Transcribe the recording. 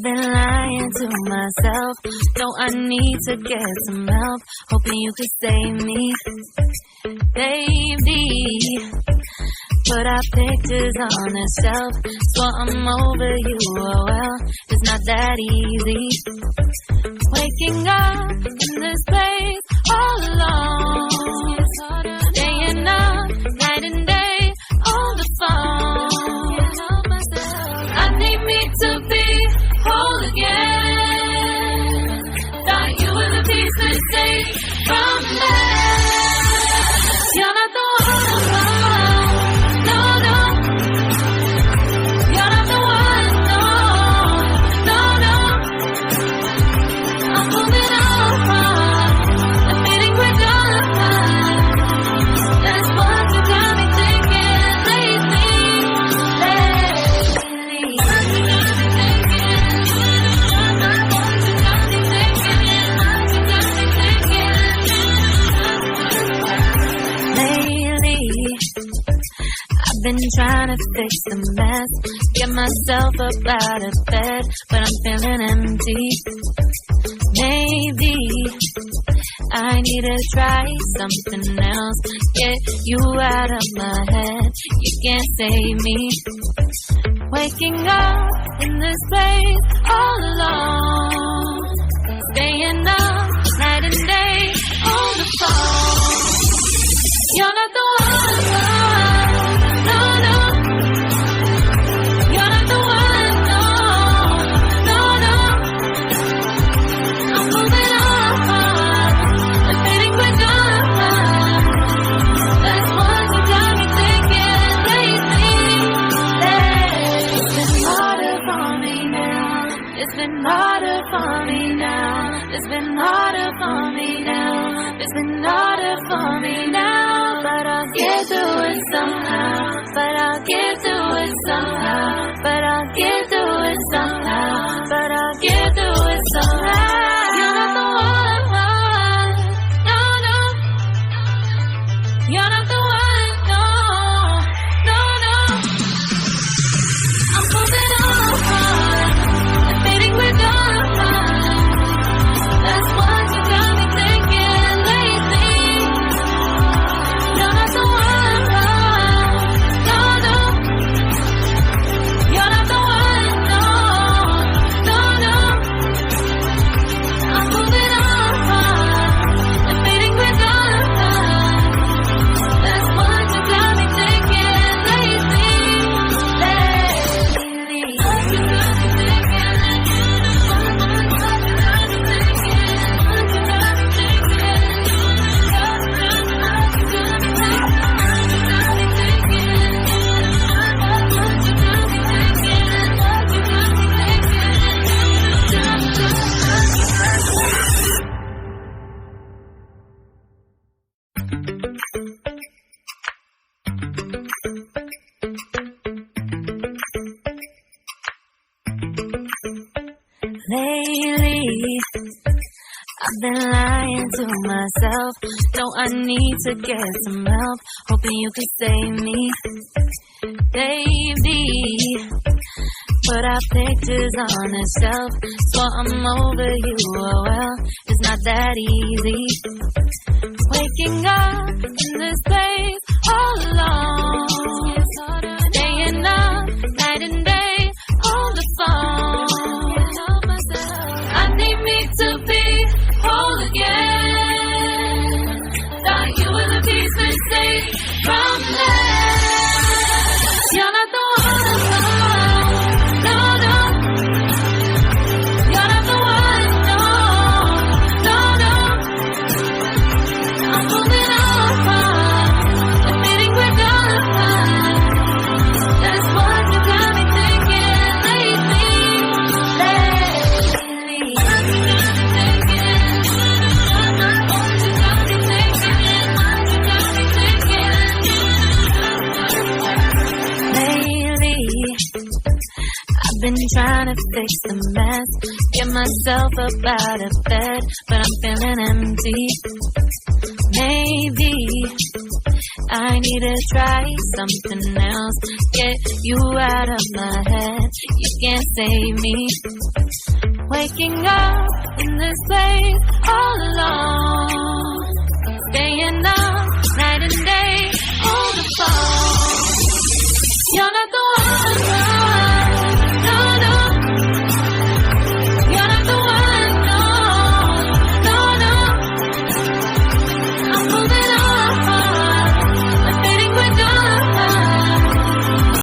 been lying to myself. No, I need to get some help. Hoping you could save me, baby. Put our pictures on the shelf, so I'm over you. Oh well, it's not that easy. Waking up in this place all alone, staying up night and day on the phone. I need me to be whole again. Thought you were the piece that saved from me. You're not the one, no, no. You're not the one, no, no, no. I'm moving on, admitting we're done. That's what you got me thinking lately. I've been trying to fix the mess, get myself up out of bed, but I'm feeling empty. Maybe I need to try something else, get you out of my head. You can't save me. Waking up in this place all alone, staying up night and day on the phone. You're not the one, no, no. You're not the one, no, no, no. I'm moving on, admitting we're done. That's what you got me thinking lately. It's been harder for me now. It's been harder for me now. It's been harder for me now. It's been harder for me now. But I'll get through it somehow. But I'll get through it somehow. But I'll get through it somehow. But I'll get through it somehow. You're not the one, no, no. You're not the one, no, no, no. I'm moving on, admitting we're done. That's what you got me thinking lately. You're not the one, no, no. You're not the one, no, no, no. I'm moving on, admitting we're done. That's what you got me thinking lately. Lately, I've been lying to myself. No, I need to get some help. Hoping you could save me, baby. Put our pictures on the shelf, so I'm over you. Oh well, it's not that easy. Waking up in this place all alone, staying up night and day on the phone. I need me to be whole again. Thought you were the piece that saved from me. You're not the one, no, no. You're not the one, no, no, no. I'm moving on, admitting we're done. That's what you got me thinking lately. I've been trying to fix the mess, get myself up out of bed, but I'm feeling empty. Maybe I need to try something else. Get you out of my head. You can't save me. Waking up in this place all alone. Staying up